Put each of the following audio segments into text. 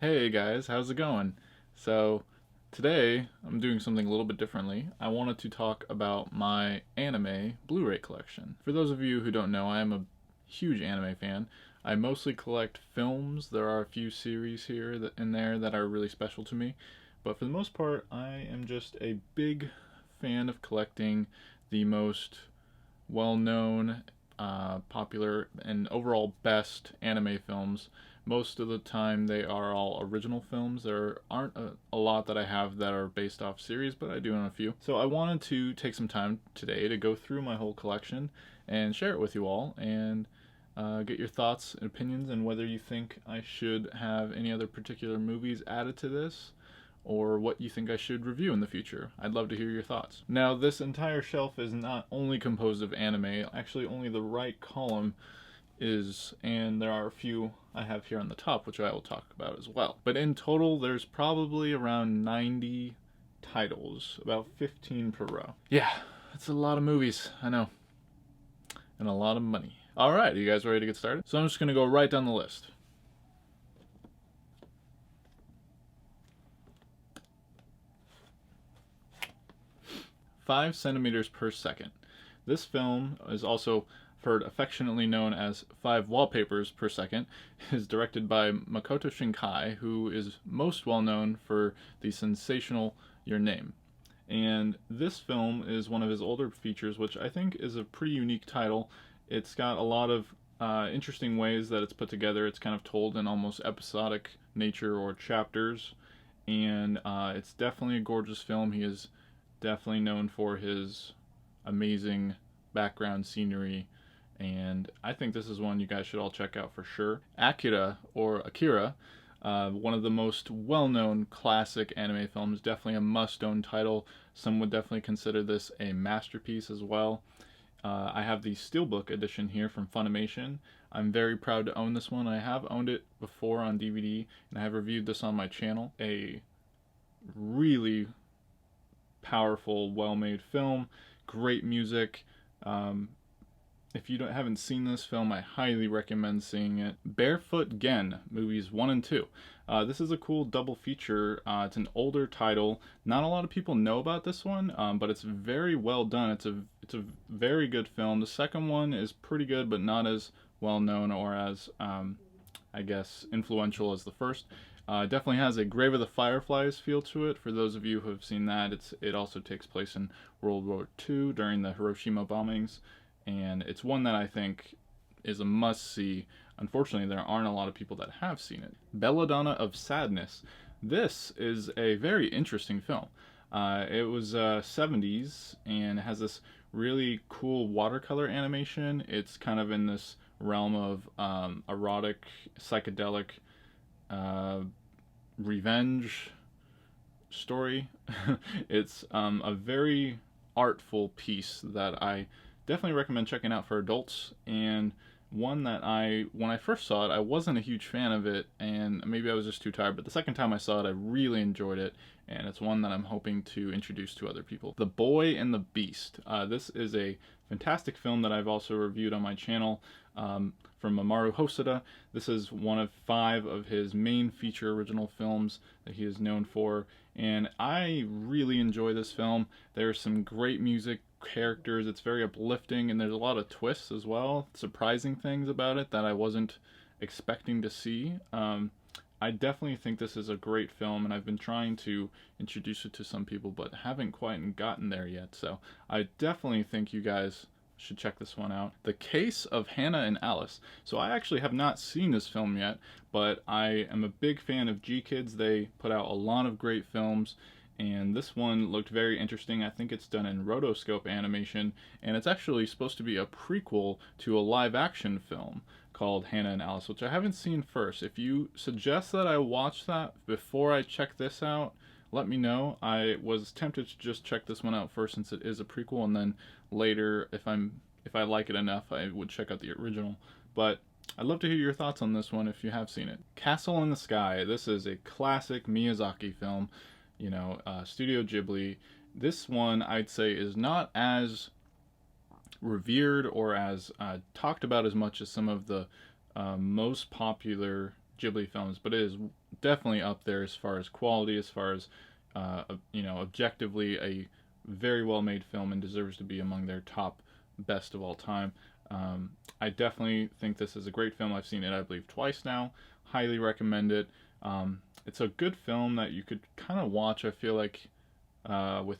Hey guys, how's it going? So, today I'm doing something a little bit differently. I wanted to talk about my anime Blu-ray collection. For those of you who don't know, I am a huge anime fan. I mostly collect films. There are a few series here in there that are really special to me, but for the most part, I am just a big fan of collecting the most well-known, popular, and overall best anime films. Most of the time, they are all original films. There aren't a lot that I have that are based off series, but I do own a few. So I wanted to take some time today to go through my whole collection and share it with you all, and get your thoughts and opinions and whether you think I should have any other particular movies added to this, or what you think I should review in the future. I'd love to hear your thoughts. Now, this entire shelf is not only composed of anime, actually only the right column is, and there are a few I have here on the top, which I will talk about as well. But in total, there's probably around 90 titles, about 15 per row. Yeah, that's a lot of movies, I know, and a lot of money. Alright, are you guys ready to get started? So I'm just gonna go right down the list. 5 centimeters per second. This film is also heard affectionately known as 5 wallpapers per second, is directed by Makoto Shinkai, who is most well known for the sensational Your Name. And this film is one of his older features, which I think is a pretty unique title. It's got a lot of interesting ways that it's put together. It's kind of told in almost episodic nature or chapters, and it's definitely a gorgeous film. He is definitely known for his amazing background scenery, and I think this is one you guys should all check out for sure. Akira, one of the most well-known classic anime films, definitely a must-own title. Some would definitely consider this a masterpiece as well. I have the Steelbook edition here from Funimation. I'm very proud to own this one. I have owned it before on DVD, and I have reviewed this on my channel. A really powerful, well-made film, great music. If you haven't seen this film, I highly recommend seeing it. Barefoot Gen, movies 1 and 2. This is a cool double feature. It's an older title. Not a lot of people know about this one, but it's very well done. It's a very good film. The second one is pretty good, but not as well known or as I guess influential as the first. Definitely has a Grave of the Fireflies feel to it. For those of you who have seen that, it also takes place in World War II during the Hiroshima bombings, and it's one that I think is a must-see. Unfortunately, there aren't a lot of people that have seen it. Belladonna of Sadness. This is a very interesting film. It was 70s, and it has this really cool watercolor animation. It's kind of in this realm of erotic, psychedelic, revenge story. It's a very artful piece that I definitely recommend checking out for adults, and one that when I first saw it, I wasn't a huge fan of it, and maybe I was just too tired, but the second time I saw it, I really enjoyed it, and it's one that I'm hoping to introduce to other people. The Boy and the Beast. This is a fantastic film that I've also reviewed on my channel, from Mamoru Hosoda. This is one of 5 of his main feature original films that he is known for, and I really enjoy this film. There's some great music, characters, it's very uplifting, and there's a lot of twists as well, surprising things about it that I wasn't expecting to see. I definitely think this is a great film, and I've been trying to introduce it to some people, but haven't quite gotten there yet, so I definitely think you guys should check this one out. The Case of Hana and Alice. So I actually have not seen this film yet, but I am a big fan of G-Kids. They put out a lot of great films, and this one looked very interesting. I think it's done in rotoscope animation, and it's actually supposed to be a prequel to a live-action film called Hana and Alice, which I haven't seen first. If you suggest that I watch that before I check this out, let me know. I was tempted to just check this one out first since it is a prequel, and then later, if I like it enough, I would check out the original. But I'd love to hear your thoughts on this one if you have seen it. Castle in the Sky. This is a classic Miyazaki film, Studio Ghibli. This one, I'd say, is not as revered or as talked about as much as some of the most popular Ghibli films, but it is definitely up there as far as quality, as far as objectively a very well made film and deserves to be among their top best of all time. I definitely think this is a great film. I've seen it, I believe, twice now. Highly recommend it. It's a good film that you could kind of watch, I feel like, with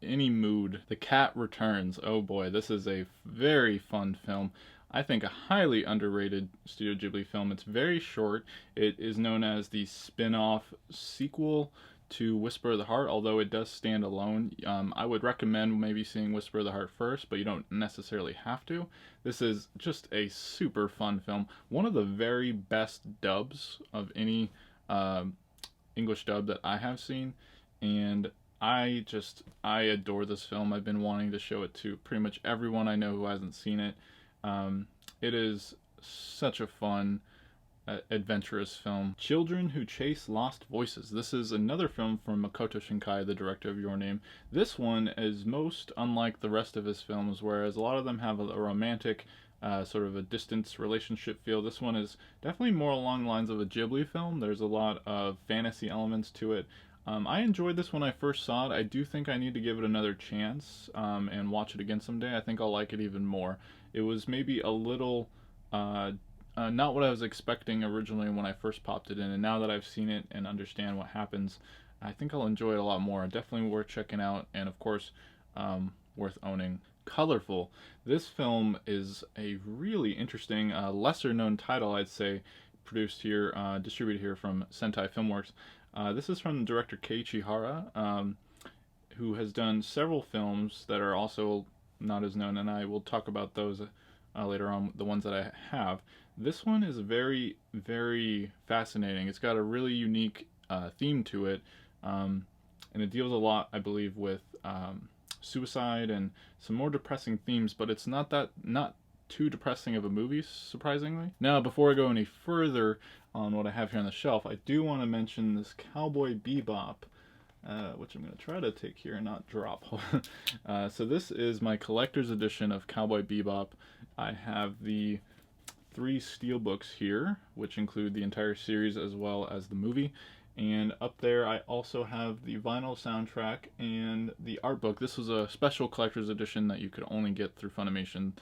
any mood. The Cat Returns. Oh boy, this is a very fun film. I think a highly underrated Studio Ghibli film. It's very short. It is known as the spin-off sequel to Whisper of the Heart, although it does stand alone. I would recommend maybe seeing Whisper of the Heart first, but you don't necessarily have to. This is just a super fun film. One of the very best dubs of any English dub that I have seen, and I adore this film. I've been wanting to show it to pretty much everyone I know who hasn't seen it. It is such a fun, adventurous film. Children Who Chase Lost Voices. This is another film from Makoto Shinkai, the director of Your Name. This one is most unlike the rest of his films, whereas a lot of them have a romantic, sort of a distance relationship feel. This one is definitely more along the lines of a Ghibli film. There's a lot of fantasy elements to it. I enjoyed this when I first saw it. I do think I need to give it another chance and watch it again someday. I think I'll like it even more. It was maybe a little not what I was expecting originally when I first popped it in, and now that I've seen it and understand what happens, I think I'll enjoy it a lot more. Definitely worth checking out, and of course, worth owning. Colorful. This film is a really interesting, lesser-known title, I'd say, produced here, distributed here from Sentai Filmworks. This is from director Keiichi Hara, who has done several films that are also not as known, and I will talk about those later on, the ones that I have. This one is very, very fascinating. It's got a really unique theme to it, and it deals a lot, I believe, with suicide and some more depressing themes, but it's not too depressing of a movie, surprisingly. Now, before I go any further on what I have here on the shelf, I do want to mention this Cowboy Bebop, which I'm going to try to take here and not drop. So this is my collector's edition of Cowboy Bebop. I have the 3 steelbooks here, which include the entire series as well as the movie. And up there I also have the vinyl soundtrack and the art book. This was a special collector's edition that you could only get through Funimation,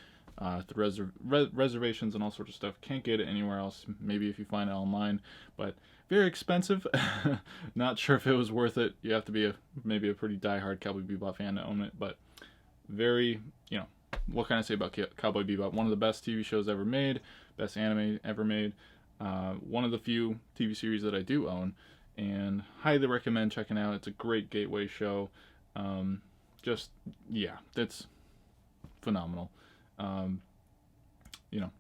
through reservations and all sorts of stuff. Can't get it anywhere else, maybe if you find it online, but very expensive. Not sure if it was worth it. You have to be maybe a pretty diehard Cowboy Bebop fan to own it, but very, what can I say about Cowboy Bebop? One of the best TV shows ever made, best anime ever made, one of the few TV series that I do own, and highly recommend checking out. It's a great gateway show. It's phenomenal.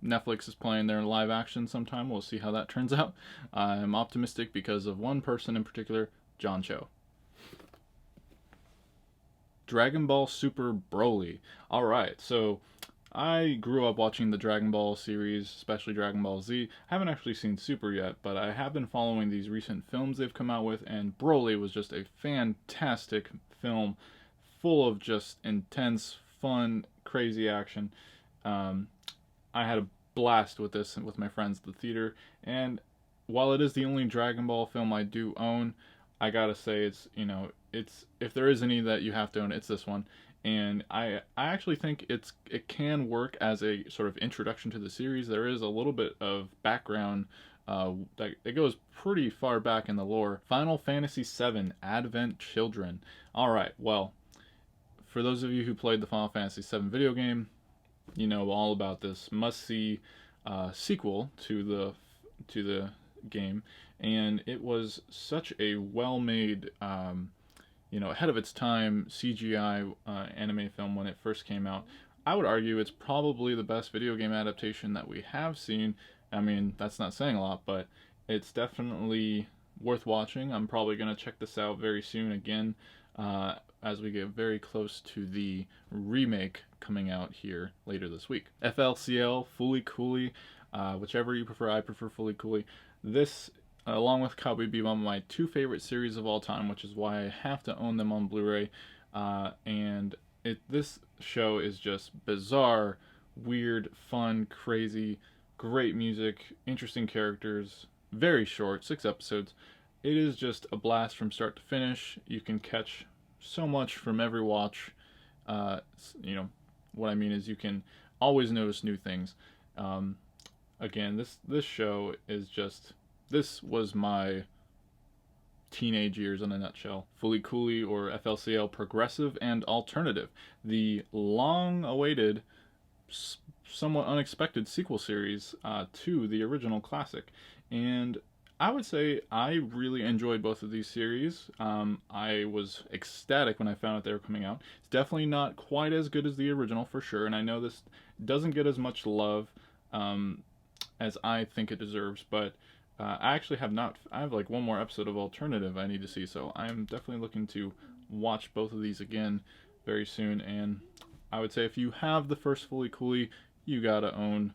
Netflix is playing their live action sometime. We'll see how that turns out. I'm optimistic because of one person in particular, John Cho. Dragon Ball Super Broly. Alright, so I grew up watching the Dragon Ball series, especially Dragon Ball Z. I haven't actually seen Super yet, but I have been following these recent films they've come out with, and Broly was just a fantastic film, full of just intense, fun, crazy action. I had a blast with this with my friends at the theater, and while it is the only Dragon Ball film I do own, I gotta say it's if there is any that you have to own, it's this one. And I actually think it can work as a sort of introduction to the series. There is a little bit of background that it goes pretty far back in the lore. Final Fantasy VII Advent Children. Alright, well, for those of you who played the Final Fantasy VII video game, you know all about this must-see sequel to the game, and it was such a well-made, ahead of its time CGI anime film when it first came out. I would argue it's probably the best video game adaptation that we have seen. I mean, that's not saying a lot, but it's definitely worth watching. I'm probably going to check this out very soon again, as we get very close to the remake coming out here later this week. FLCL, Fooly Cooly, whichever you prefer. I prefer Fooly Cooly. This, along with Cowboy Bebop, my 2 favorite series of all time, which is why I have to own them on Blu-ray. This show is just bizarre, weird, fun, crazy, great music, interesting characters, very short, 6 episodes. it is just a blast from start to finish. You can catch so much from every watch. You know, what I mean is you can always notice new things. Um, Again, this show is just, this was my teenage years in a nutshell. Fully Cooley, or FLCL, Progressive and Alternative, the long-awaited, somewhat unexpected sequel series to the original classic. And I would say I really enjoyed both of these series. I was ecstatic when I found out they were coming out. It's definitely not quite as good as the original, for sure, and I know this doesn't get as much love as I think it deserves, but I actually have not. I have like one more episode of Alternative I need to see, so I'm definitely looking to watch both of these again very soon. And I would say if you have the first Fully Cooley, you gotta own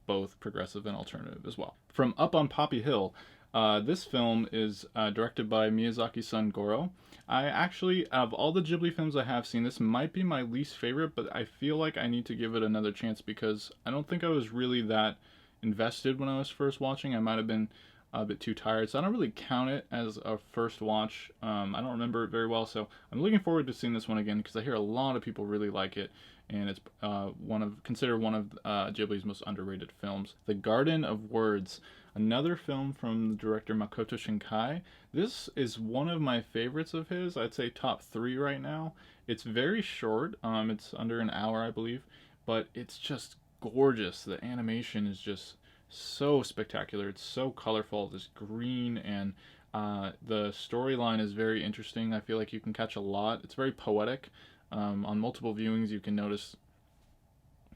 both Progressive and Alternative as well. From Up on Poppy Hill, this film is directed by Miyazaki's son Goro. I actually, out of all the Ghibli films I have seen, this might be my least favorite, but I feel like I need to give it another chance because I don't think I was really that invested when I was first watching. I might have been a bit too tired, so I don't really count it as a first watch. I don't remember it very well, so I'm looking forward to seeing this one again because I hear a lot of people really like it, and it's considered one of Ghibli's most underrated films. The Garden of Words, another film from the director Makoto Shinkai. This is one of my favorites of his. I'd say top 3 right now. It's very short. It's under an hour, I believe, but it's just gorgeous. The animation is just so spectacular. It's so colorful. This green, and the storyline is very interesting. I feel like you can catch a lot. It's very poetic. On multiple viewings, you can notice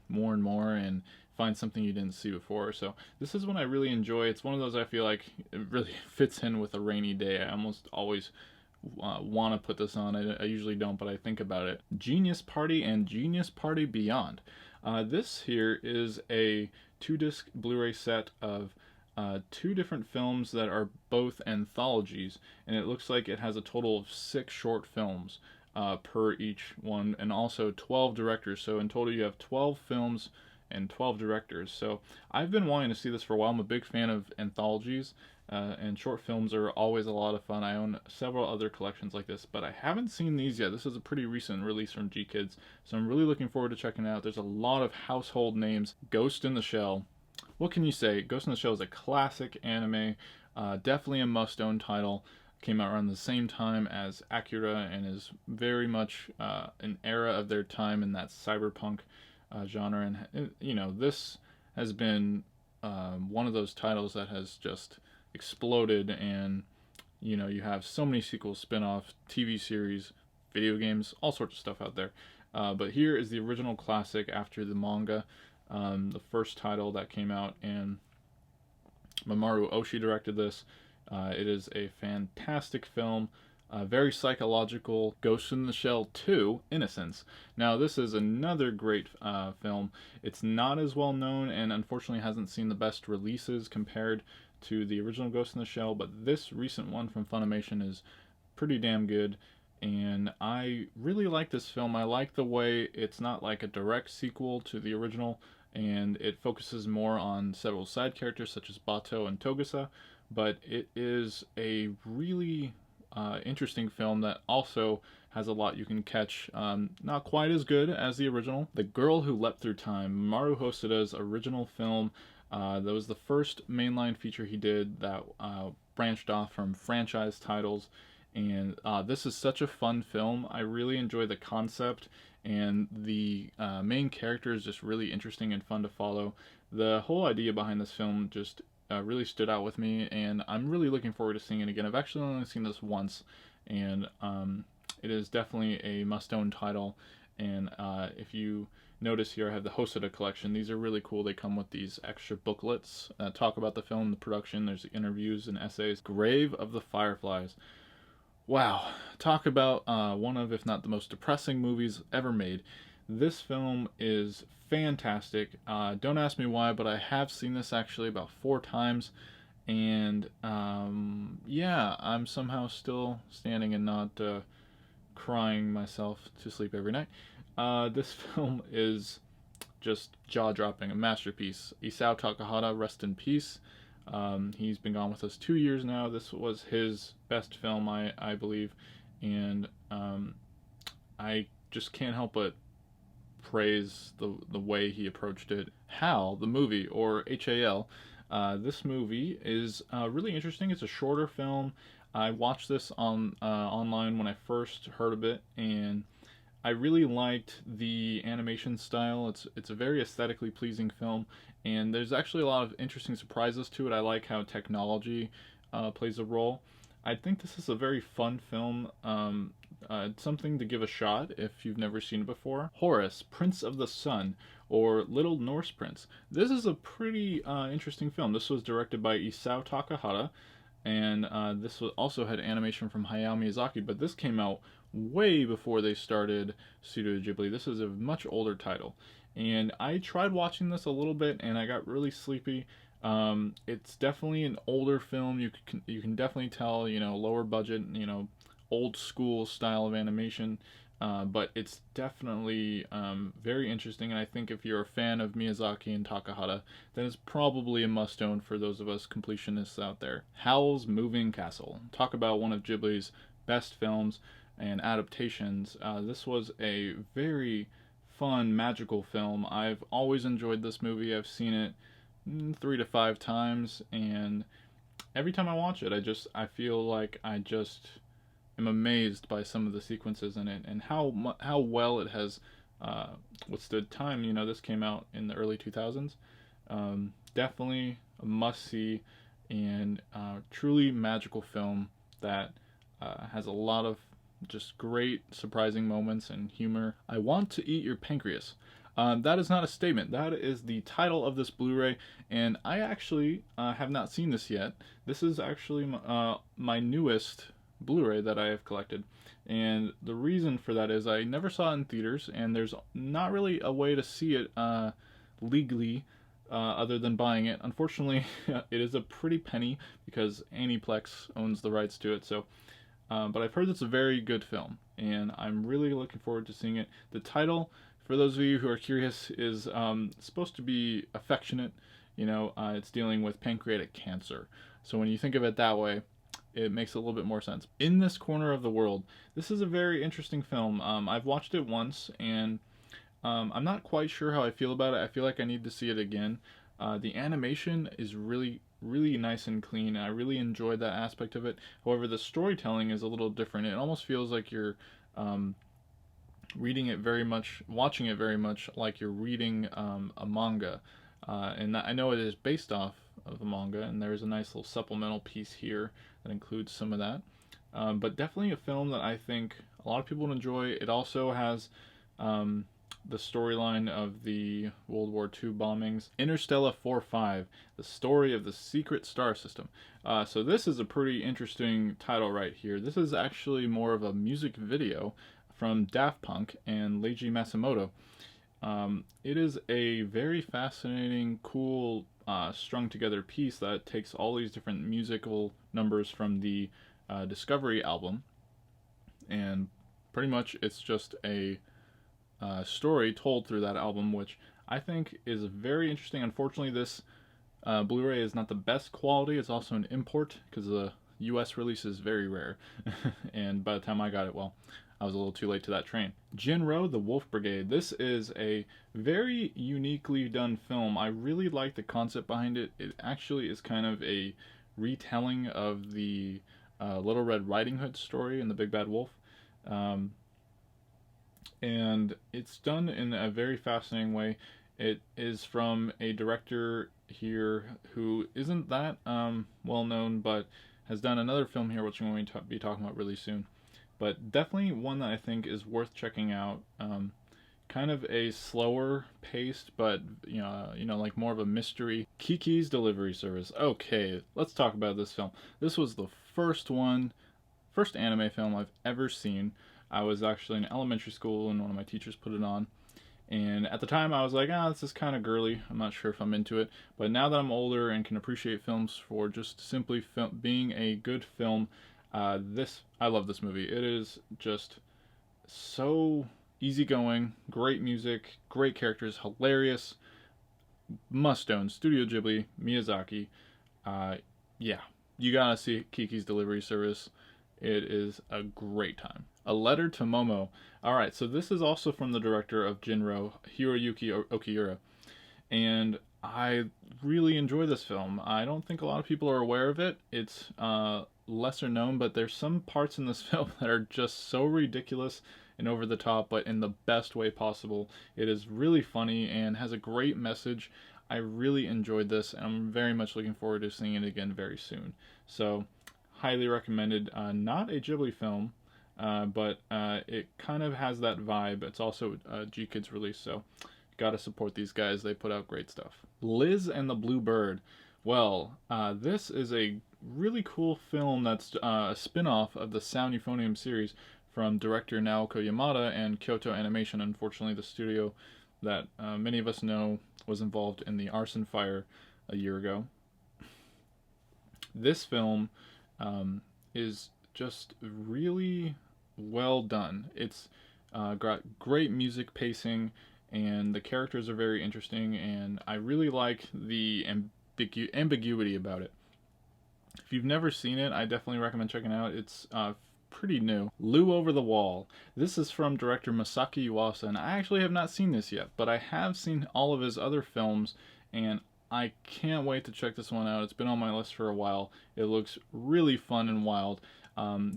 more and more and find something you didn't see before. So this is one I really enjoy. It's one of those I feel like it really fits in with a rainy day. I almost always want to put this on. I usually don't, but I think about it. Genius Party and Genius Party Beyond. This here is a 2-disc Blu-ray set of 2 different films that are both anthologies, and it looks like it has a total of 6 short films per each one, and also 12 directors. So in total you have 12 films and 12 directors. So I've been wanting to see this for a while. I'm a big fan of anthologies, and short films are always a lot of fun. I own several other collections like this, but I haven't seen these yet. This is a pretty recent release from G-Kids, so I'm really looking forward to checking it out. There's a lot of household names. Ghost in the Shell. What can you say? Ghost in the Shell is a classic anime, definitely a must-own title. Came out around the same time as Akira and is very much an era of their time in that cyberpunk genre. And you know, this has been one of those titles that has just exploded, and you know, you have so many sequels, spin-off, TV series, video games, all sorts of stuff out there. But here is the original classic after the manga, the first title that came out, and Mamoru Oshii directed this. It is a fantastic film, very psychological. Ghost in the Shell 2, Innocence. Now this is another great film. It's not as well known and unfortunately hasn't seen the best releases compared to the original Ghost in the Shell, but this recent one from Funimation is pretty damn good, and I really like this film. I like the way it's not like a direct sequel to the original, and it focuses more on several side characters such as Bato and Togusa, but it is a really interesting film that also has a lot you can catch. Not quite as good as the original. The Girl Who Leapt Through Time, Maru Hosoda's original film. That was the first mainline feature he did that branched off from franchise titles, and this is such a fun film. I really enjoy the concept, and the main character is just really interesting and fun to follow. The whole idea behind this film just really stood out with me, and I'm really looking forward to seeing it again. I've actually only seen this once, and it is definitely a must-own title. And if you notice here, I have the Hosoda collection. These are really cool. They come with these extra booklets that talk about the film, the production. There's interviews and essays. Grave of the Fireflies. Wow, talk about one of, if not the most depressing movies ever made. This film is fantastic. Don't ask me why, but I have seen this actually about 4 times, and yeah, I'm somehow still standing and not crying myself to sleep every night. This film is just jaw-dropping, a masterpiece. Isao Takahata, rest in peace. He's been gone with us 2 years now. This was his best film, I believe, and I just can't help but praise the way he approached it. Hal, the movie, or HAL, this movie is really interesting. It's a shorter film. I watched this on online when I first heard of it, and I really liked the animation style. It's a very aesthetically pleasing film, and there's actually a lot of interesting surprises to it. I like how technology plays a role. I think this is a very fun film. Something to give a shot if you've never seen it before. Horus, Prince of the Sun, or Little Norse Prince. This is a pretty interesting film. This was directed by Isao Takahata, and this also had animation from Hayao Miyazaki, but this came out way before they started Studio Ghibli. This is a much older title, and I tried watching this a little bit, and I got really sleepy. It's definitely an older film. You can definitely tell, lower budget, old school style of animation, but it's definitely very interesting. And I think if you're a fan of Miyazaki and Takahata, then it's probably a must-own for those of us completionists out there. Howl's Moving Castle. Talk about one of Ghibli's best films and adaptations. This was a very fun, magical film. I've always enjoyed this movie. I've seen it 3 to 5 times, and every time I watch it, I feel like I just am amazed by some of the sequences in it and how well it has withstood time. This came out in the early 2000s. Definitely a must-see and truly magical film that has a lot of just great, surprising moments and humor. I Want to Eat Your Pancreas. That is not a statement. That is the title of this Blu-ray, and I actually have not seen this yet. This is actually my newest Blu-ray that I have collected, and the reason for that is I never saw it in theaters, and there's not really a way to see it legally other than buying it. Unfortunately, it is a pretty penny because Aniplex owns the rights to it, so but I've heard it's a very good film, and I'm really looking forward to seeing it. The title, for those of you who are curious, is supposed to be affectionate. It's dealing with pancreatic cancer. So when you think of it that way, it makes a little bit more sense. In This Corner of the World. This is a very interesting film. I've watched it once, and I'm not quite sure how I feel about it. I feel like I need to see it again. The animation is really nice and clean, and I really enjoyed that aspect of it. However, the storytelling is a little different. It almost feels like you're watching it very much like you're reading a manga. And I know it is based off of a manga, and there's a nice little supplemental piece here that includes some of that. But definitely a film that I think a lot of people would enjoy. It also has the storyline of the World War II bombings. Interstella 4-5, the story of the secret star system. So this is a pretty interesting title right here. This is actually more of a music video from Daft Punk and Leiji Matsumoto. It is a very fascinating, cool, strung together piece that takes all these different musical numbers from the Discovery album, and pretty much it's just a story told through that album, which I think is very interesting. Unfortunately, this Blu-ray is not the best quality. It's also an import because the US release is very rare, and by the time I got it, well, I was a little too late to that train. Jin-Roh, The Wolf Brigade. This is a very uniquely done film. I really like the concept behind it. It actually is kind of a retelling of the Little Red Riding Hood story in The Big Bad Wolf. And it's done in a very fascinating way. It is from a director here who isn't that well known, but has done another film here, which I'm going to be talking about really soon. But definitely one that I think is worth checking out. Kind of a slower paced, but like more of a mystery. Kiki's Delivery Service. Okay, let's talk about this film. This was the first anime film I've ever seen. I was actually in elementary school, and one of my teachers put it on. And at the time, I was like, this is kind of girly. I'm not sure if I'm into it. But now that I'm older and can appreciate films for just simply being a good film, I love this movie. It is just so easygoing, great music, great characters, hilarious, must own, Studio Ghibli, Miyazaki. Yeah, you gotta see Kiki's Delivery Service. It is a great time. A Letter to Momo. Alright, so this is also from the director of Jin-Roh, Hiroyuki Okiura. And I really enjoy this film. I don't think a lot of people are aware of it. It's lesser known, but there's some parts in this film that are just so ridiculous and over the top, but in the best way possible. It is really funny and has a great message. I really enjoyed this, and I'm very much looking forward to seeing it again very soon. So, highly recommended. Not a Ghibli film, but it kind of has that vibe. It's also a G-Kids release, so gotta support these guys. They put out great stuff. Liz and the Blue Bird. Well, this is a really cool film that's a spin-off of the Sound Euphonium series from director Naoko Yamada and Kyoto Animation. Unfortunately, the studio that many of us know was involved in the arson fire a year ago. This film is just really well done. It's got great music pacing, and the characters are very interesting, and I really like the ambiguity about it. If you've never seen it, I definitely recommend checking it out. It's pretty new. Lou Over the Wall. This is from director Masaki Yuasa, and I actually have not seen this yet, but I have seen all of his other films, and I can't wait to check this one out. It's been on my list for a while. It looks really fun and wild.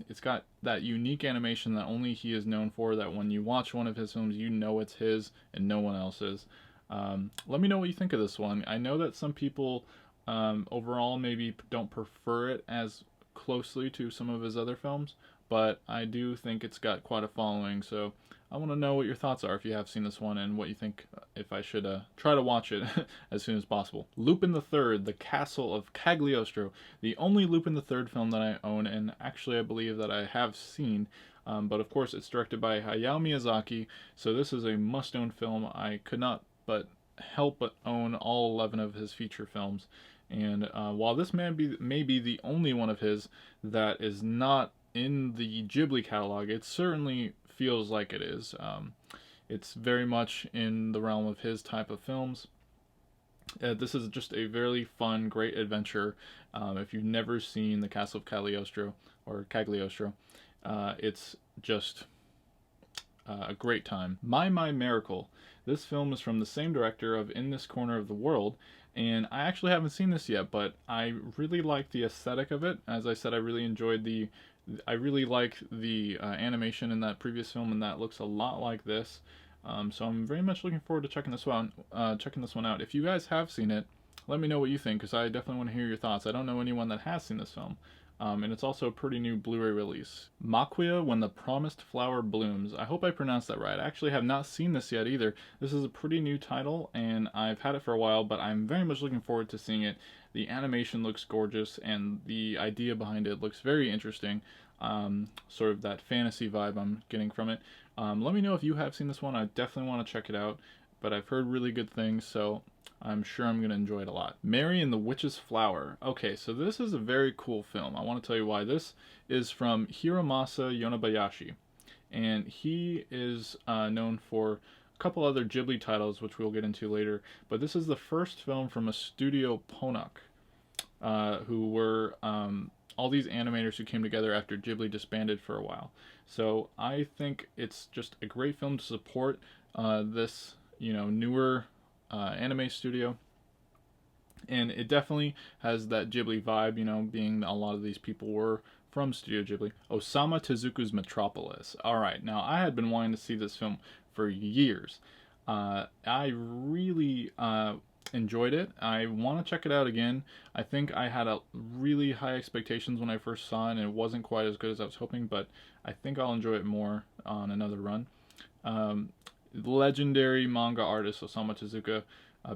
It's got that unique animation that only he is known for, that when you watch one of his films, you know it's his and no one else's. Let me know what you think of this one. I know that some people overall maybe don't prefer it as closely to some of his other films, but I do think it's got quite a following, so I want to know what your thoughts are if you have seen this one, and what you think if I should try to watch it as soon as possible. Lupin the Third, The Castle of Cagliostro, the only Lupin the Third film that I own, and actually I believe that I have seen, but of course it's directed by Hayao Miyazaki, so this is a must-own film. I could not but help but own all 11 of his feature films, and while this may be the only one of his that is not in the Ghibli catalog, it certainly feels like it is. It's very much in the realm of his type of films. This is just a very fun, great adventure. If you've never seen The Castle of Cagliostro, it's just a great time. My Miracle. This film is from the same director of In This Corner of the World, and I actually haven't seen this yet, but I really like the aesthetic of it. As I said, I really like the animation in that previous film, and that looks a lot like this. So I'm very much looking forward to checking this one out. If you guys have seen it, let me know what you think, because I definitely want to hear your thoughts. I don't know anyone that has seen this film. And it's also a pretty new Blu-ray release. Maquia, When the Promised Flower Blooms. I hope I pronounced that right. I actually have not seen this yet either. This is a pretty new title, and I've had it for a while, but I'm very much looking forward to seeing it. The animation looks gorgeous, and the idea behind it looks very interesting. Sort of that fantasy vibe I'm getting from it. Let me know if you have seen this one. I definitely want to check it out, but I've heard really good things, so I'm sure I'm going to enjoy it a lot. Mary and the Witch's Flower. Okay, so this is a very cool film. I want to tell you why. This is from Hiromasa Yonebayashi, and he is known for a couple other Ghibli titles, which we'll get into later, but this is the first film from a studio Ponok, who were all these animators who came together after Ghibli disbanded for a while. So I think it's just a great film to support this, newer anime studio, and it definitely has that Ghibli vibe, being a lot of these people were from Studio Ghibli. Osamu Tezuka's Metropolis. Alright, now I had been wanting to see this film for years. I really enjoyed it. I want to check it out again. I think I had a really high expectations when I first saw it, and it wasn't quite as good as I was hoping, but I think I'll enjoy it more on another run. Legendary manga artist Osamu Tezuka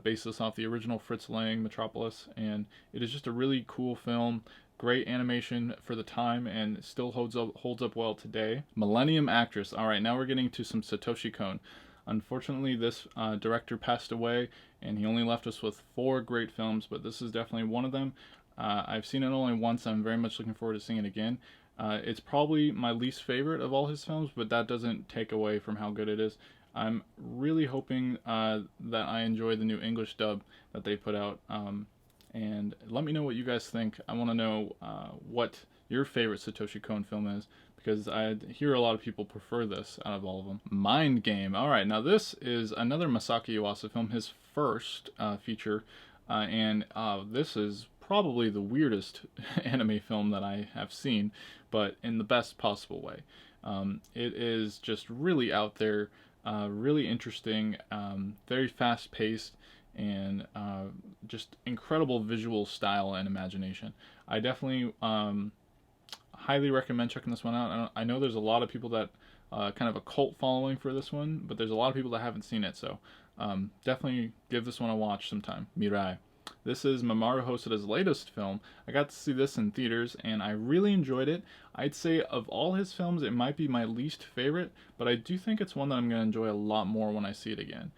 based this off the original Fritz Lang Metropolis, and it is just a really cool film. Great animation for the time, and still holds up well today. Millennium Actress. Alright, now we're getting to some Satoshi Kon. Unfortunately, this director passed away, and he only left us with 4 great films, but this is definitely one of them. I've seen it only once. I'm very much looking forward to seeing it again. It's probably my least favorite of all his films, but that doesn't take away from how good it is. I'm really hoping that I enjoy the new English dub that they put out. and let me know what you guys think. I want to know what your favorite Satoshi Kon film is, because I hear a lot of people prefer this out of all of them. Mind Game. Alright, now this is another Masaki Yuasa film, his first feature, and this is probably the weirdest anime film that I have seen, but in the best possible way. It is just really out there, really interesting, very fast paced, and just incredible visual style and imagination. I definitely highly recommend checking this one out. I know there's a lot of people that kind of a cult following for this one, but there's a lot of people that haven't seen it, so definitely give this one a watch sometime. Mirai. This is Mamoru Hosoda's latest film. I got to see this in theaters, and I really enjoyed it. I'd say of all his films, it might be my least favorite, but I do think it's one that I'm going to enjoy a lot more when I see it again.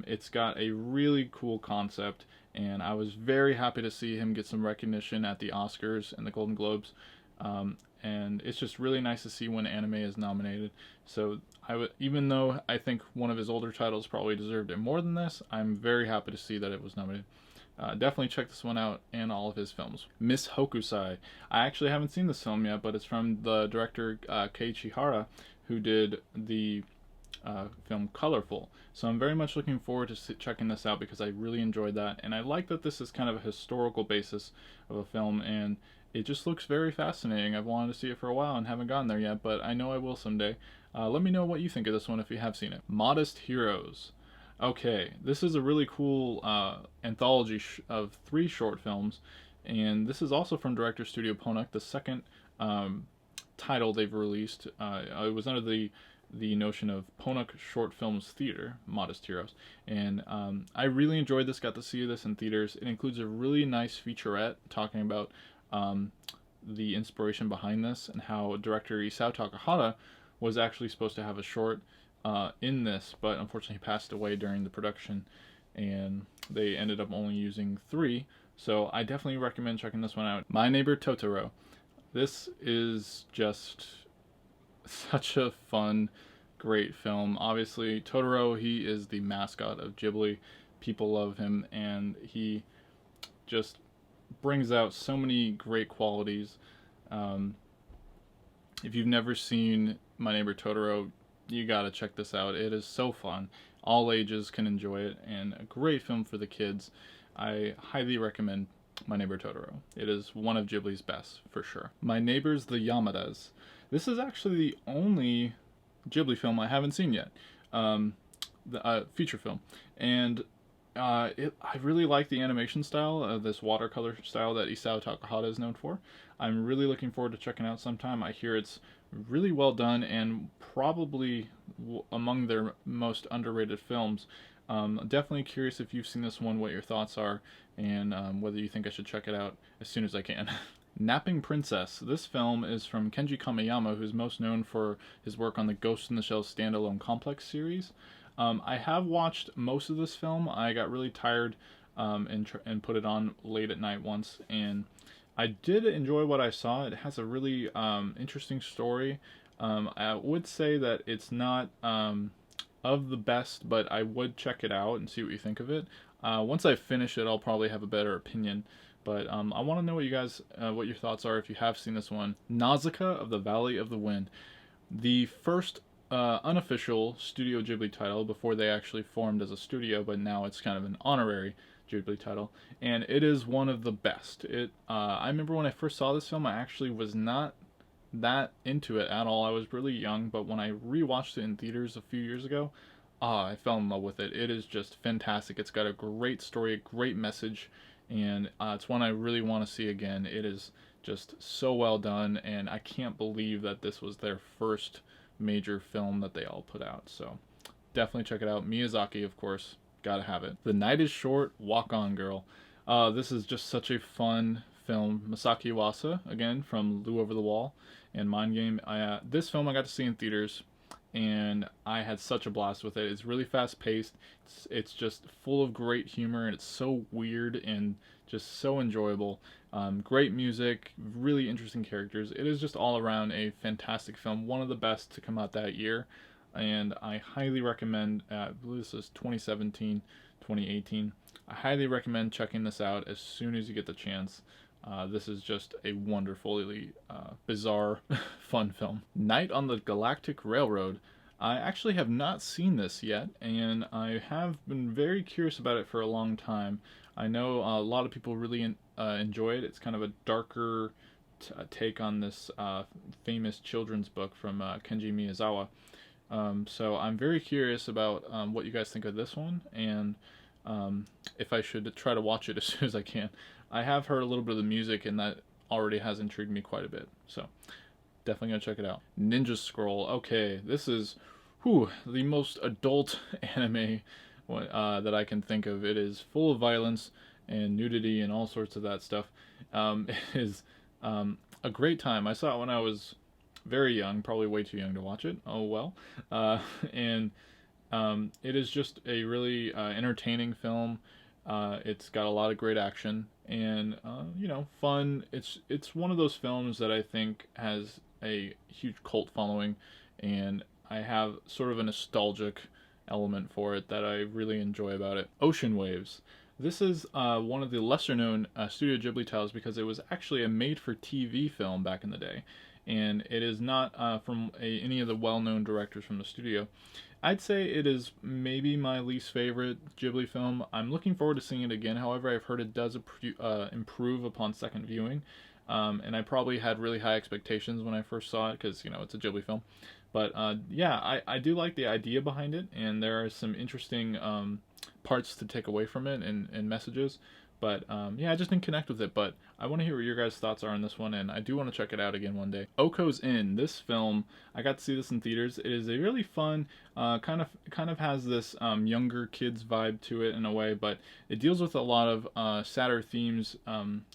It's got a really cool concept, and I was very happy to see him get some recognition at the Oscars and the Golden Globes. And it's just really nice to see when anime is nominated. So even though I think one of his older titles probably deserved it more than this, I'm very happy to see that it was nominated. Definitely check this one out and all of his films. Miss Hokusai. I actually haven't seen this film yet, but it's from the director Keiichi Hara, who did the film Colorful. So I'm very much looking forward to checking this out, because I really enjoyed that, and I like that this is kind of a historical basis of a film, and it just looks very fascinating. I've wanted to see it for a while and haven't gotten there yet, but I know I will someday. Let me know what you think of this one if you have seen it. Modest Heroes. Okay, this is a really cool anthology of 3 short films, and this is also from director Studio Ponoc, the second title they've released. It was under the notion of Ponoc Short Films Theater, Modest Heroes, and I really enjoyed this, got to see this in theaters. It includes a really nice featurette talking about the inspiration behind this, and how director Isao Takahata was actually supposed to have a short in this, but unfortunately he passed away during the production, and they ended up only using 3. So I definitely recommend checking this one out. My Neighbor Totoro. This is just such a fun, great film. Obviously, Totoro, he is the mascot of Ghibli. People love him, and he just brings out so many great qualities. If you've never seen My Neighbor Totoro, you gotta check this out. It is so fun. All ages can enjoy it, and a great film for the kids. I highly recommend My Neighbor Totoro. It is one of Ghibli's best, for sure. My Neighbors the Yamadas. This is actually the only Ghibli film I haven't seen yet. The feature film. And I really like the animation style, this watercolor style that Isao Takahata is known for. I'm really looking forward to checking out sometime. I hear it's really well done, and probably among their most underrated films. Definitely curious if you've seen this one, what your thoughts are, and whether you think I should check it out as soon as I can. Napping Princess. This film is from Kenji Kamiyama, who's most known for his work on the Ghost in the Shell standalone complex series. I have watched most of this film. I got really tired and put it on late at night once, and I did enjoy what I saw. It has a really interesting story. I would say that it's not of the best, but I would check it out and see what you think of it. Once I finish it, I'll probably have a better opinion. But I want to know what you guys, what your thoughts are if you have seen this one. Nausicaa of the Valley of the Wind. The first unofficial Studio Ghibli title before they actually formed as a studio, but now it's kind of an honorary Ghibli title, and it is one of the best. I remember when I first saw this film, I actually was not that into it at all. I was really young, but when I rewatched it in theaters a few years ago, I fell in love with it. It is just fantastic. It's got a great story, a great message, and it's one I really want to see again. It is just so well done, and I can't believe that this was their first major film that they all put out. So definitely check it out. Miyazaki, of course, gotta have it. The Night is Short, Walk On Girl. This is just such a fun film. Masaki Yuasa, again, from Lu Over the Wall and Mind Game. This film I got to see in theaters, and I had such a blast with it. It's really fast paced. It's just full of great humor, and it's so weird and just so enjoyable. Great music, really interesting characters. It is just all around a fantastic film, one of the best to come out that year, and I highly recommend. I believe this is 2017, 2018. I highly recommend checking this out as soon as you get the chance. This is just a wonderfully bizarre, fun film. Night on the Galactic Railroad. I actually have not seen this yet, and I have been very curious about it for a long time. I know a lot of people really enjoy it. It's kind of a darker take on this famous children's book from Kenji Miyazawa. So I'm very curious about what you guys think of this one, and if I should try to watch it as soon as I can. I have heard a little bit of the music, and that already has intrigued me quite a bit. So definitely gonna check it out. Ninja Scroll. Okay, this is the most adult anime that I can think of. It is full of violence and nudity and all sorts of that stuff. It is a great time. I saw it when I was very young, probably way too young to watch it. Oh well. And it is just a really entertaining film. It's got a lot of great action and fun. It's one of those films that I think has a huge cult following, and I have sort of a nostalgic element for it that I really enjoy about it. Ocean Waves. This is one of the lesser known Studio Ghibli titles because it was actually a made-for-TV film back in the day, and it is not from any of the well-known directors from the studio. I'd say it is maybe my least favorite Ghibli film. I'm looking forward to seeing it again. However, I've heard it does improve upon second viewing, and I probably had really high expectations when I first saw it because it's a Ghibli film. But yeah, I do like the idea behind it, and there are some interesting parts to take away from it and messages. But yeah, I just didn't connect with it. But I want to hear what your guys' thoughts are on this one, and I do want to check it out again one day. Oko's Inn. This film, I got to see this in theaters. It is a really fun, kind of has this younger kids vibe to it in a way, but it deals with a lot of sadder themes,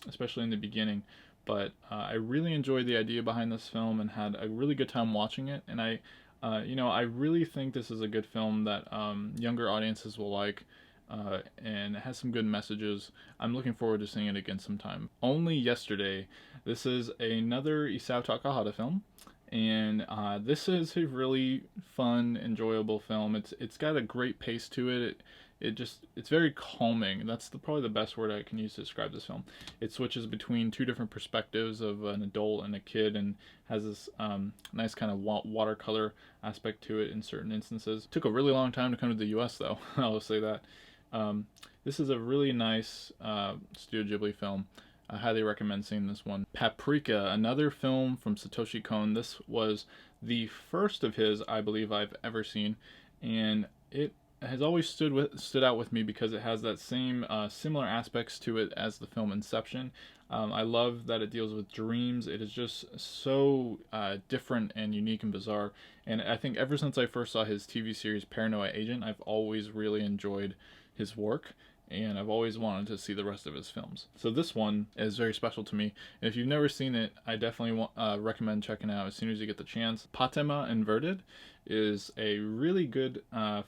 especially in the beginning. But I really enjoyed the idea behind this film and had a really good time watching it. And I really think this is a good film that younger audiences will like. And it has some good messages. I'm looking forward to seeing it again sometime. Only Yesterday. This is another Isao Takahata film, and this is a really fun, enjoyable film. It's got a great pace to it. It's very calming. That's probably the best word I can use to describe this film. It switches between two different perspectives of an adult and a kid, and has this nice kind of watercolor aspect to it in certain instances. Took a really long time to come to the US though. I'll say that. This is a really nice Studio Ghibli film. I highly recommend seeing this one. Paprika, another film from Satoshi Kon. This was the first of his, I believe, I've ever seen, and it has always stood out with me because it has that same similar aspects to it as the film Inception. I love that it deals with dreams. It is just so different and unique and bizarre. And I think ever since I first saw his TV series Paranoia Agent, I've always really enjoyed his work, and I've always wanted to see the rest of his films. So this one is very special to me, and if you've never seen it, I definitely recommend checking it out as soon as you get the chance. Patema Inverted is a really good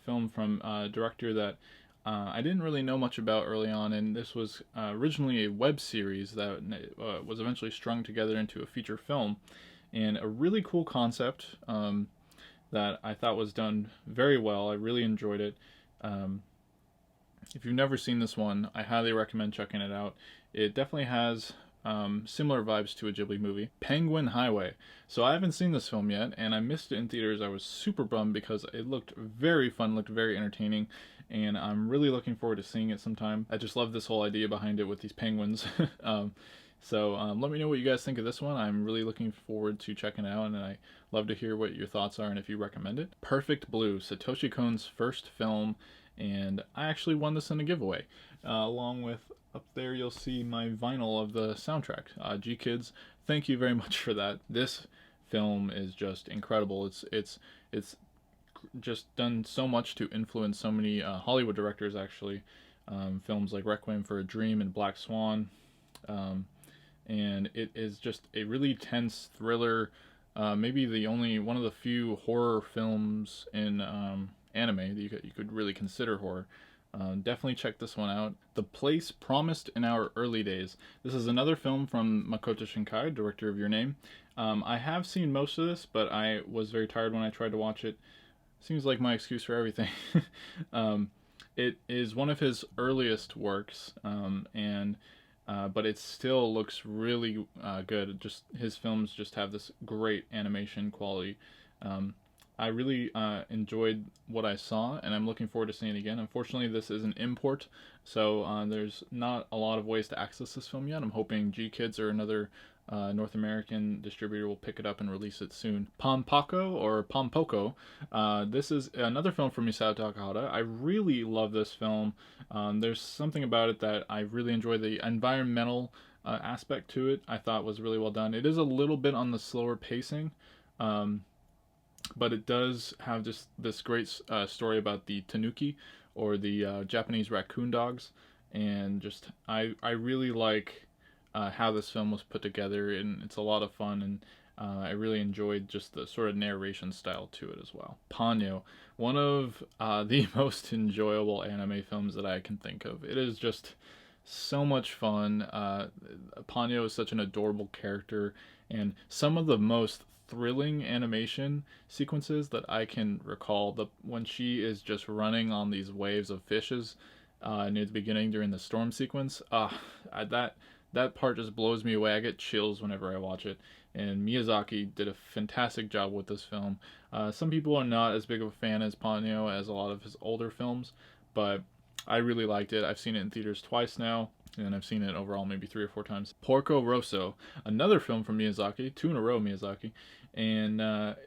film from a director that I didn't really know much about early on, and this was originally a web series that was eventually strung together into a feature film, and a really cool concept that I thought was done very well. I really enjoyed it. If you've never seen this one, I highly recommend checking it out. It definitely has similar vibes to a Ghibli movie. Penguin Highway. So I haven't seen this film yet, and I missed it in theaters. I was super bummed because it looked very fun, looked very entertaining, and I'm really looking forward to seeing it sometime. I just love this whole idea behind it with these penguins. So let me know what you guys think of this one. I'm really looking forward to checking it out, and I love to hear what your thoughts are and if you recommend it. Perfect Blue, Satoshi Kon's first film, and I actually won this in a giveaway. Along with, up there you'll see my vinyl of the soundtrack. G-Kids, thank you very much for that. This film is just incredible. It's just done so much to influence so many Hollywood directors, actually. Films like Requiem for a Dream and Black Swan. And it is just a really tense thriller, maybe one of the few horror films in anime that you could really consider horror. Definitely check this one out. The Place Promised in Our Early Days. This is another film from Makoto Shinkai, director of Your Name. I have seen most of this, but I was very tired when I tried to watch it. Seems like my excuse for everything. It is one of his earliest works, and but it still looks really good. Just his films just have this great animation quality. Um, I really enjoyed what I saw, and I'm looking forward to seeing it again. Unfortunately, this is an import, so there's not a lot of ways to access this film yet. I'm hoping G Kids or another North American distributor will pick it up and release it soon. Pompoko or Pompoko. This is another film from Misao Takahata. I really love this film. There's something about it that I really enjoy. The environmental aspect to it I thought was really well done. It is a little bit on the slower pacing, but it does have just this great story about the tanuki, or the Japanese raccoon dogs, and just I really like how this film was put together, and it's a lot of fun, and I really enjoyed just the sort of narration style to it as well. Ponyo, one of the most enjoyable anime films that I can think of. It is just so much fun. Ponyo is such an adorable character, and some of the most thrilling animation sequences that I can recall, the when she is just running on these waves of fishes near the beginning during the storm sequence, that part just blows me away. I get chills whenever I watch it. And Miyazaki did a fantastic job with this film. Some people are not as big of a fan as Ponyo as a lot of his older films, but I really liked it. I've seen it in theaters twice now, and I've seen it overall maybe 3 or 4 times. Porco Rosso, another film from Miyazaki, 2 in a row Miyazaki, and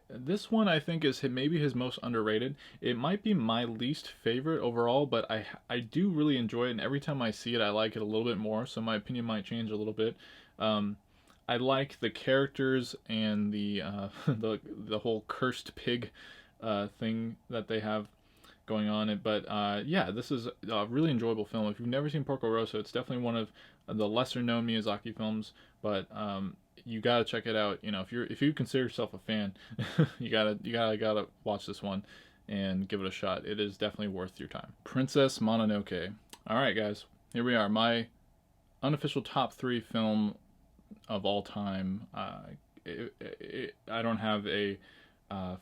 this one I think is maybe his most underrated. It might be my least favorite overall, but I do really enjoy it, and every time I see it I like it a little bit more, so my opinion might change a little bit. I like the characters and the the whole cursed pig thing that they have going on. But yeah, this is a really enjoyable film. If you've never seen Porco Rosso, it's definitely one of the lesser known Miyazaki films, but you gotta check it out. You know, if you consider yourself a fan, you gotta watch this one and give it a shot. It is definitely worth your time. Princess Mononoke. All right, guys, here we are. My unofficial top 3 film of all time. I don't have a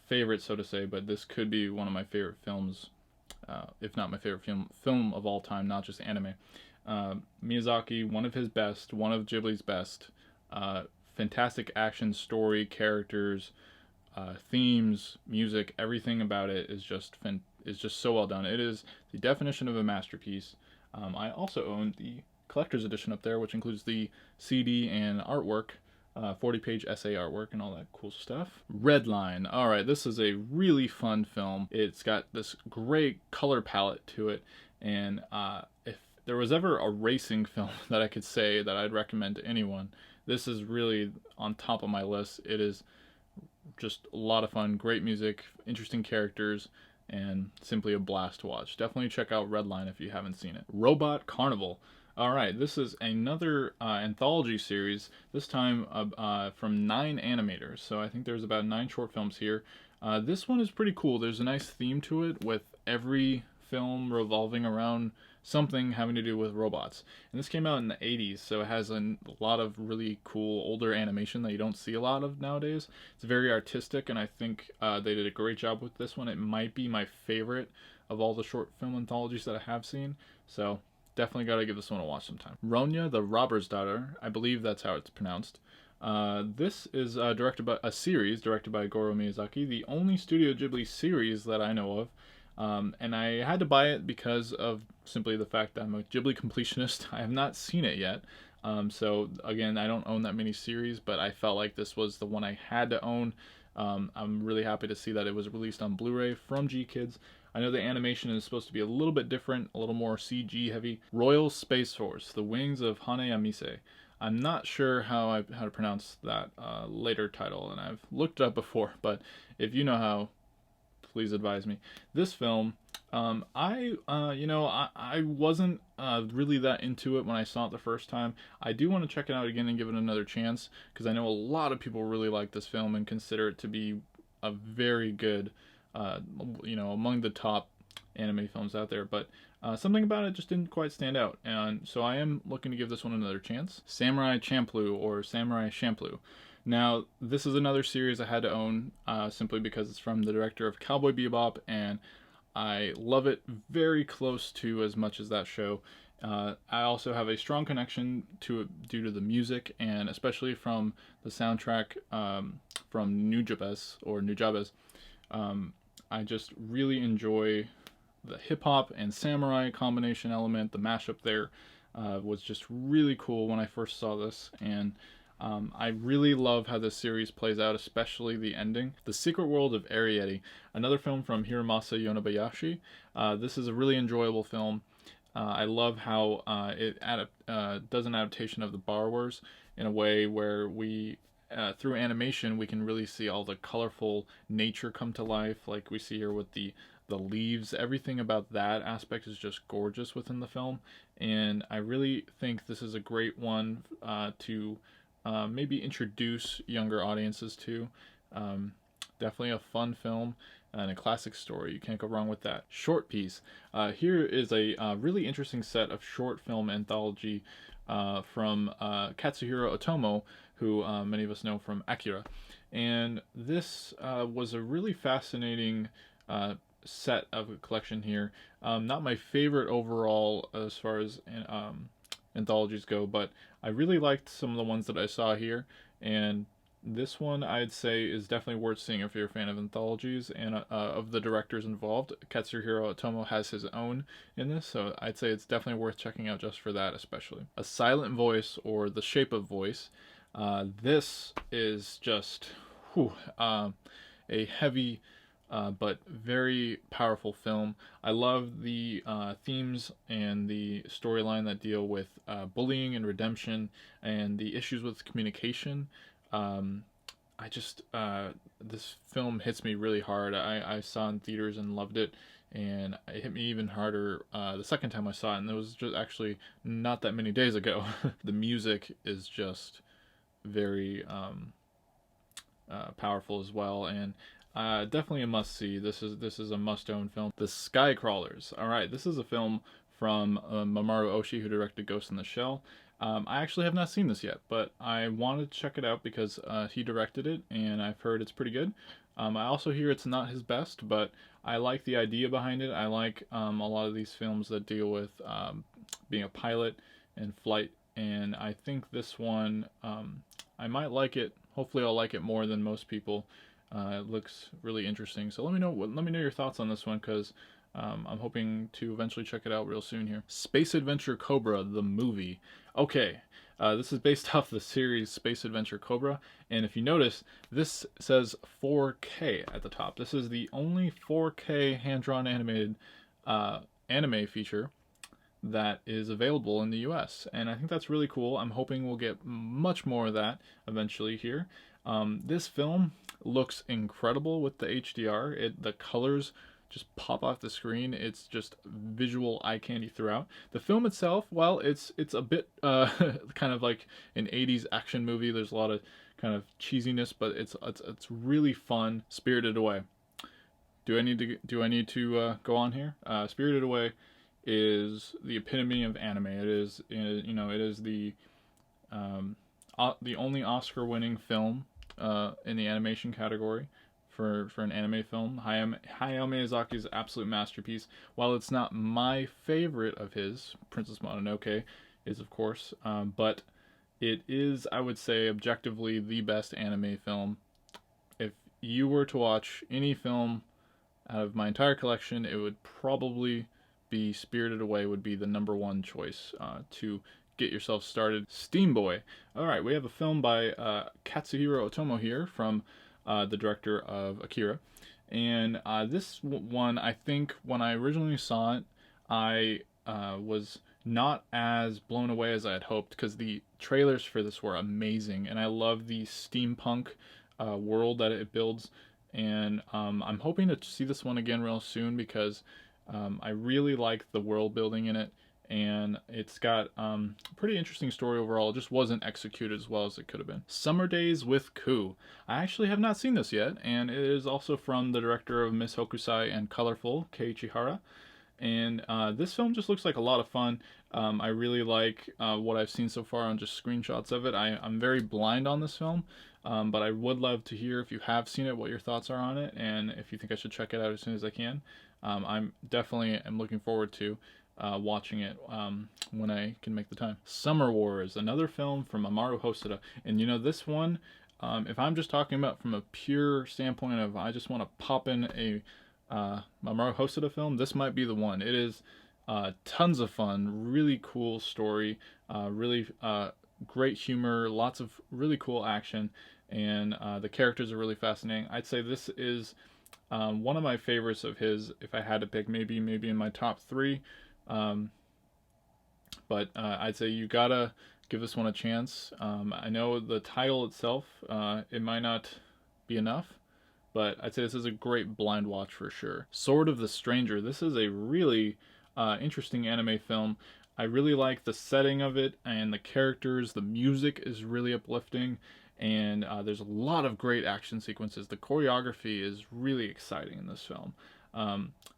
favorite, so to say, but this could be one of my favorite films, if not my favorite film of all time, not just anime. Miyazaki, one of his best, one of Ghibli's best. Fantastic action, story, characters, themes, music, everything about it is just so well done. It is the definition of a masterpiece. I also own the collector's edition up there, which includes the CD and artwork, 40-page essay artwork and all that cool stuff. Redline. Alright, this is a really fun film. It's got this great color palette to it, and if there was ever a racing film that I could say that I'd recommend to anyone, this is really on top of my list. It is just a lot of fun, great music, interesting characters, and simply a blast to watch. Definitely check out Redline if you haven't seen it. Robot Carnival. Alright, this is another anthology series, this time from 9 animators, so I think there's about 9 short films here. This one is pretty cool. There's a nice theme to it, with every film revolving around something having to do with robots. And this came out in the 80s, so it has a lot of really cool older animation that you don't see a lot of nowadays. It's very artistic, and I think they did a great job with this one. It might be my favorite of all the short film anthologies that I have seen, so definitely got to give this one a watch sometime. Ronya, the Robber's Daughter, I believe that's how it's pronounced. This is directed by a series directed by Goro Miyazaki, the only Studio Ghibli series that I know of. And I had to buy it because of simply the fact that I'm a Ghibli completionist. I have not seen it yet. So again, I don't own that many series, but I felt like this was the one I had to own. I'm really happy to see that it was released on Blu-ray from G Kids. I know the animation is supposed to be a little bit different, a little more CG heavy. Royal Space Force, The Wings of Hana Yamise. I'm not sure how to pronounce that later title, and I've looked it up before, but if you know how, please advise me. This film, I wasn't really that into it when I saw it the first time. I do want to check it out again and give it another chance, because I know a lot of people really like this film and consider it to be a very good, among the top anime films out there, but something about it just didn't quite stand out, and so I am looking to give this one another chance. Samurai Champloo, or Samurai Champloo. Now, this is another series I had to own simply because it's from the director of Cowboy Bebop, and I love it very close to as much as that show. I also have a strong connection to it due to the music, and especially from the soundtrack from Nujabes. I just really enjoy the hip hop and samurai combination element. The mashup there was just really cool when I first saw this, and I really love how this series plays out, especially the ending. The Secret World of Ariete, another film from Hiromasa Yonebayashi. This is a really enjoyable film. I love how it does an adaptation of the Borrowers in a way where through animation, we can really see all the colorful nature come to life, like we see here with the leaves. Everything about that aspect is just gorgeous within the film, and I really think this is a great one to maybe introduce younger audiences to. Definitely a fun film and a classic story. You can't go wrong with that. Short piece. Here is a really interesting set of short film anthology from Katsuhiro Otomo, who many of us know from Akira. And this was a really fascinating set of a collection here. Not my favorite overall as far as anthologies go, but I really liked some of the ones that I saw here, and this one I'd say is definitely worth seeing if you're a fan of anthologies and of the directors involved. Katsuhiro Otomo has his own in this, so I'd say it's definitely worth checking out just for that especially. A Silent Voice, or The Shape of Voice. This is just a heavy but very powerful film. I love the themes and the storyline that deal with bullying and redemption and the issues with communication. This film hits me really hard. I saw it in theaters and loved it, and it hit me even harder the second time I saw it, and it was just actually not that many days ago. The music is just very powerful as well, and definitely a must-see. This is a must-own film. The Skycrawlers. All right, this is a film from Mamoru Oshii, who directed Ghost in the Shell. I actually have not seen this yet, but I wanted to check it out because he directed it, and I've heard it's pretty good. I also hear it's not his best, but I like the idea behind it. I like a lot of these films that deal with being a pilot and flight, and I think this one, I might like it. Hopefully I'll like it more than most people. It looks really interesting. So let me know your thoughts on this one, because I'm hoping to eventually check it out real soon here. Space Adventure Cobra, the movie. Okay, this is based off the series Space Adventure Cobra, and if you notice, this says 4K at the top. This is the only 4K hand-drawn animated anime feature that is available in the US, and I think that's really cool. I'm hoping we'll get much more of that eventually here. This film looks incredible with the HDR. The colors just pop off the screen. It's just visual eye candy throughout. The film itself, well, it's a bit kind of like an 80s action movie. There's a lot of kind of cheesiness, but it's really fun. Spirited Away. Do I need to go on here? Spirited Away is the epitome of anime. It is the only Oscar-winning film in the animation category for an anime film. Hayao Miyazaki's absolute masterpiece. While it's not my favorite of his, Princess Mononoke is, of course, but it is, I would say, objectively the best anime film. If you were to watch any film out of my entire collection, it would probably be Spirited Away would be the number one choice to get yourself started. Steam Boy. Alright, we have a film by Katsuhiro Otomo here from the director of Akira. And this one, I think when I originally saw it, I was not as blown away as I had hoped, because the trailers for this were amazing, and I love the steampunk world that it builds. And I'm hoping to see this one again real soon, because I really like the world building in it, and it's got a pretty interesting story overall. It just wasn't executed as well as it could have been. Summer Days with Ku. I actually have not seen this yet, and it is also from the director of Miss Hokusai and Colorful, Kei Chihara. And this film just looks like a lot of fun. I really like what I've seen so far on just screenshots of it. I'm very blind on this film, but I would love to hear if you have seen it, what your thoughts are on it, and if you think I should check it out as soon as I can. I'm definitely am looking forward to watching it when I can make the time. Summer Wars, another film from Mamoru Hosoda, and you know this one. If I'm just talking about from a pure standpoint of I just want to pop in a Mamoru Hosoda film, this might be the one. It is tons of fun, really cool story, really great humor, lots of really cool action, and the characters are really fascinating. I'd say this is one of my favorites of his. If I had to pick, maybe in my top three. But I'd say you gotta give this one a chance. I know the title itself, it might not be enough, but I'd say this is a great blind watch for sure. Sword of the Stranger. This is a really interesting anime film. I really like the setting of it and the characters. The music is really uplifting, and there's a lot of great action sequences. The choreography is really exciting in this film.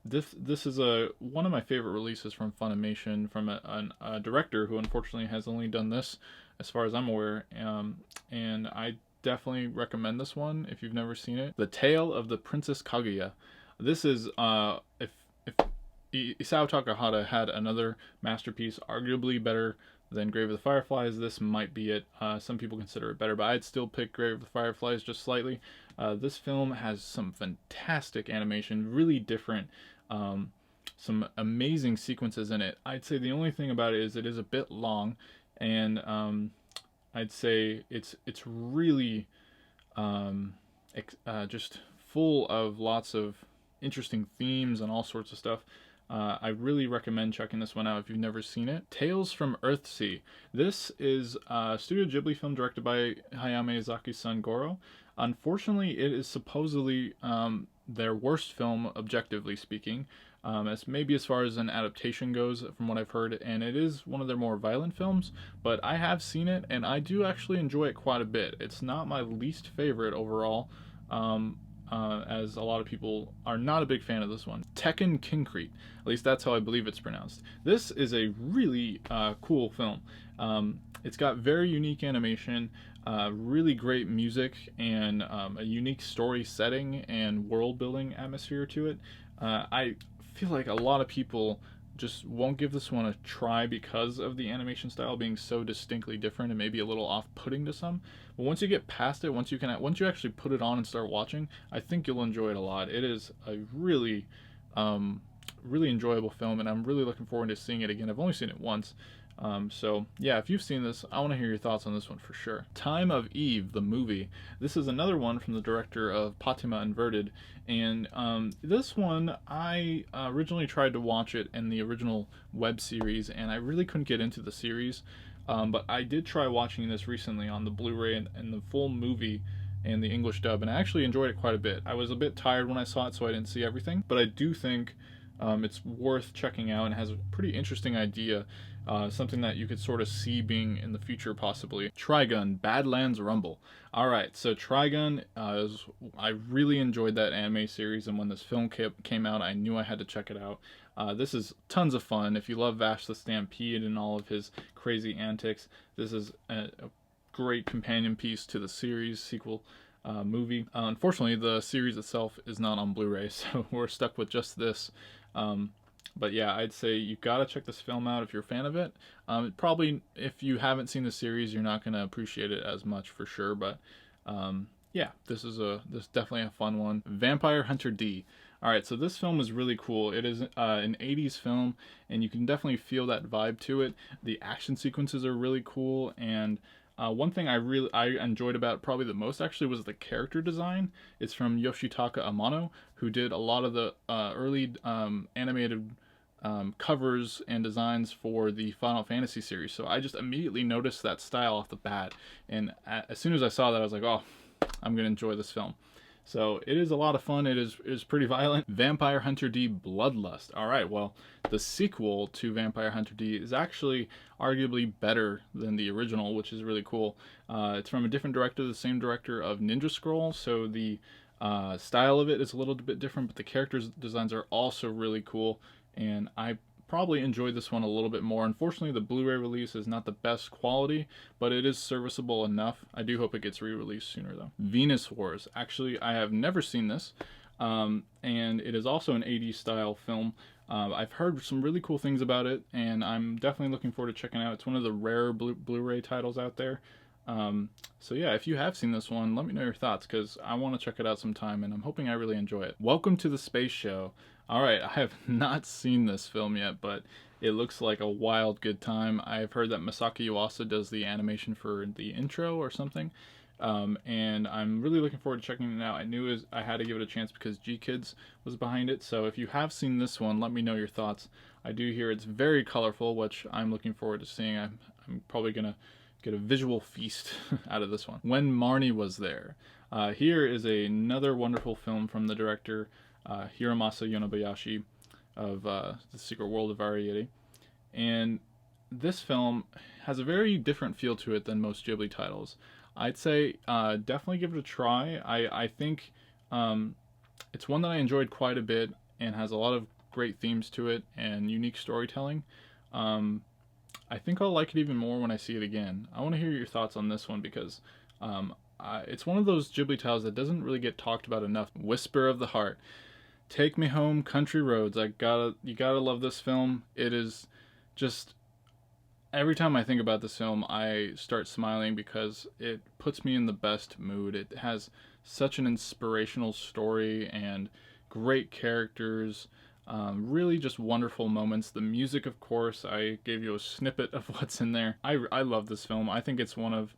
This is one of my favorite releases from Funimation, from a director who unfortunately has only done this as far as I'm aware, and I definitely recommend this one if you've never seen it. The Tale of the Princess Kaguya. This is if Isao Takahata had another masterpiece, arguably better than Grave of the Fireflies, this might be it. Some people consider it better, but I'd still pick Grave of the Fireflies just slightly. This film has some fantastic animation, really different, some amazing sequences in it. I'd say the only thing about it is a bit long, and I'd say it's really just full of lots of interesting themes and all sorts of stuff. I really recommend checking this one out if you've never seen it. Tales from Earthsea. This is a Studio Ghibli film directed by Hayao Miyazaki's son Goro. Unfortunately, it is supposedly their worst film, objectively speaking, as far as an adaptation goes, from what I've heard, and it is one of their more violent films, but I have seen it, and I do actually enjoy it quite a bit. It's not my least favorite overall, as a lot of people are not a big fan of this one. Tekken Kincrete, at least that's how I believe it's pronounced. This is a really cool film. It's got very unique animation, really great music, and a unique story setting and world building atmosphere to it. I feel like a lot of people just won't give this one a try because of the animation style being so distinctly different and maybe a little off-putting to some. But once you get past it, once you actually put it on and start watching, I think you'll enjoy it a lot. It is a really, really enjoyable film, and I'm really looking forward to seeing it again. I've only seen it once. So yeah, if you've seen this, I want to hear your thoughts on this one for sure. Time of Eve, the movie. This is another one from the director of Fatima Inverted, and this one, I originally tried to watch it in the original web series, and I really couldn't get into the series, but I did try watching this recently on the Blu-ray and the full movie and the English dub, and I actually enjoyed it quite a bit. I was a bit tired when I saw it, so I didn't see everything, but I do think it's worth checking out and has a pretty interesting idea, something that you could sort of see being in the future possibly. Trigun, Badlands Rumble. Alright, so Trigun, I really enjoyed that anime series, and when this film came out, I knew I had to check it out. This is tons of fun. If you love Vash the Stampede and all of his crazy antics, this is a great companion piece to the series sequel movie. Unfortunately, the series itself is not on Blu-ray, so we're stuck with just this. But yeah, I'd say you gotta check this film out if you're a fan of it. Probably, if you haven't seen the series, you're not gonna appreciate it as much for sure. But yeah, this is definitely a fun one. Vampire Hunter D. Alright, so this film is really cool. It is an 80s film, and you can definitely feel that vibe to it. The action sequences are really cool, and one thing I enjoyed about it probably the most actually was the character design. It's from Yoshitaka Amano, who did a lot of the early animated covers and designs for the Final Fantasy series. So I just immediately noticed that style off the bat, and as soon as I saw that, I was like, oh, I'm gonna enjoy this film. So it is a lot of fun. It is pretty violent. Vampire Hunter D Bloodlust. Alright, well, the sequel to Vampire Hunter D is actually arguably better than the original, which is really cool. It's from a different director, the same director of Ninja Scroll, so the style of it is a little bit different, but the characters' designs are also really cool. and I probably enjoyed this one a little bit more. Unfortunately, the Blu-ray release is not the best quality, but it is serviceable enough. I do hope it gets re-released sooner though. Venus Wars. Actually, I have never seen this, and it is also an 80s style film. I've heard some really cool things about it, and I'm definitely looking forward to checking it out. It's one of the rare Blu-ray titles out there. So yeah, if you have seen this one, let me know your thoughts, because I want to check it out sometime, and I'm hoping I really enjoy it. Welcome to the Space Show. Alright, I have not seen this film yet, but it looks like a wild good time. I've heard that Masaki Yuasa does the animation for the intro or something, and I'm really looking forward to checking it out. I had to give it a chance because G-Kids was behind it, so if you have seen this one, let me know your thoughts. I do hear it's very colorful, which I'm looking forward to seeing. I'm probably going to get a visual feast out of this one. When Marnie Was There. Here is another wonderful film from the director Hiromasa Yonebayashi of The Secret World of Variety. And this film has a very different feel to it than most Ghibli titles. I'd say definitely give it a try. I think it's one that I enjoyed quite a bit and has a lot of great themes to it and unique storytelling. I think I'll like it even more when I see it again. I want to hear your thoughts on this one because it's one of those Ghibli titles that doesn't really get talked about enough. Whisper of the Heart. Take Me Home, Country Roads. You gotta love this film. It is just, every time I think about this film, I start smiling because it puts me in the best mood. It has such an inspirational story and great characters. Really just wonderful moments. The music, of course, I gave you a snippet of what's in there. I love this film. I think it's one of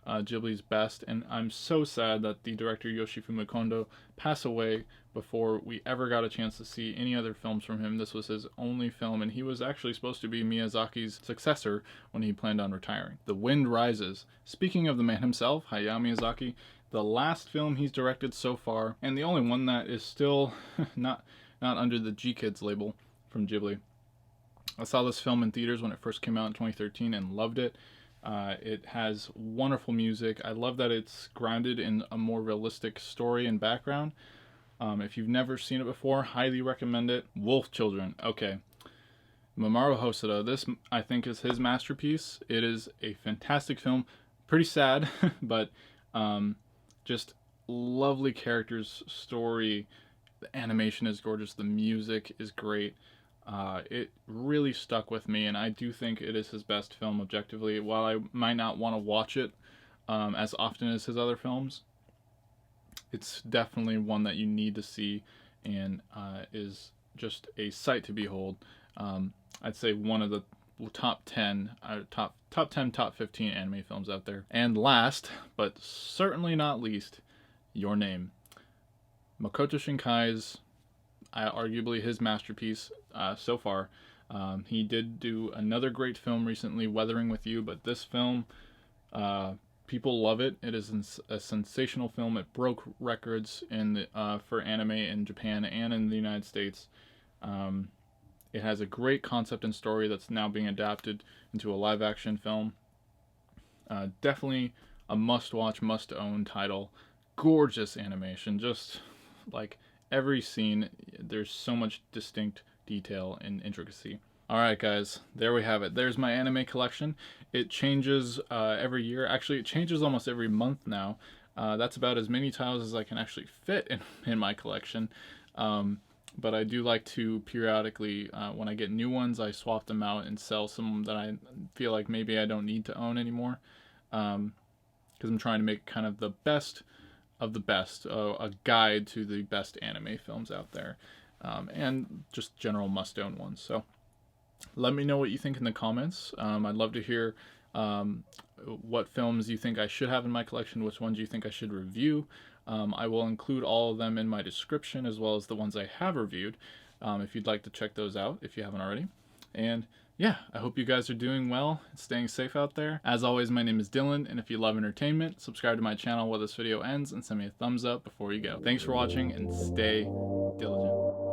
Ghibli's best, and I'm so sad that the director Yoshifumi Kondo passed away before we ever got a chance to see any other films from him. This was his only film, and he was actually supposed to be Miyazaki's successor when he planned on retiring. The Wind Rises. Speaking of the man himself, Hayao Miyazaki, the last film he's directed so far, and the only one that is still not under the G-Kids label from Ghibli. I saw this film in theaters when it first came out in 2013 and loved it. It has wonderful music. I love that it's grounded in a more realistic story and background. If you've never seen it before, highly recommend it. Wolf Children. Okay. Mamoru Hosoda. This, I think, is his masterpiece. It is a fantastic film. Pretty sad, but just lovely characters, story. The animation is gorgeous. The music is great. It really stuck with me, and I do think it is his best film objectively. While I might not want to watch it as often as his other films, it's definitely one that you need to see and is just a sight to behold. I'd say one of the top 10, top 10, top 15 anime films out there. And last, but certainly not least, Your Name. Makoto Shinkai's arguably his masterpiece so far. He did do another great film recently, Weathering with You, but this film, people love it. It is a sensational film. It broke records for anime in Japan and in the United States. It has a great concept and story that's now being adapted into a live-action film. Definitely a must-watch, must-own title. Gorgeous animation, just like every scene, there's so much distinct detail and intricacy. Alright guys, there we have it. There's my anime collection. It changes every year. Actually, it changes almost every month now. That's about as many titles as I can actually fit in my collection. But I do like to periodically, when I get new ones, I swap them out and sell some that I feel like maybe I don't need to own anymore. Because I'm trying to make kind of the best of the best, a guide to the best anime films out there, and just general must-own ones. So let me know what you think in the comments. I'd love to hear what films you think I should have in my collection, which ones you think I should review. I will include all of them in my description, as well as the ones I have reviewed, if you'd like to check those out if you haven't already. And yeah, I hope you guys are doing well and staying safe out there. As always, my name is Dylan, and if you love entertainment, subscribe to my channel while this video ends and send me a thumbs up before you go. Thanks for watching, and stay diligent.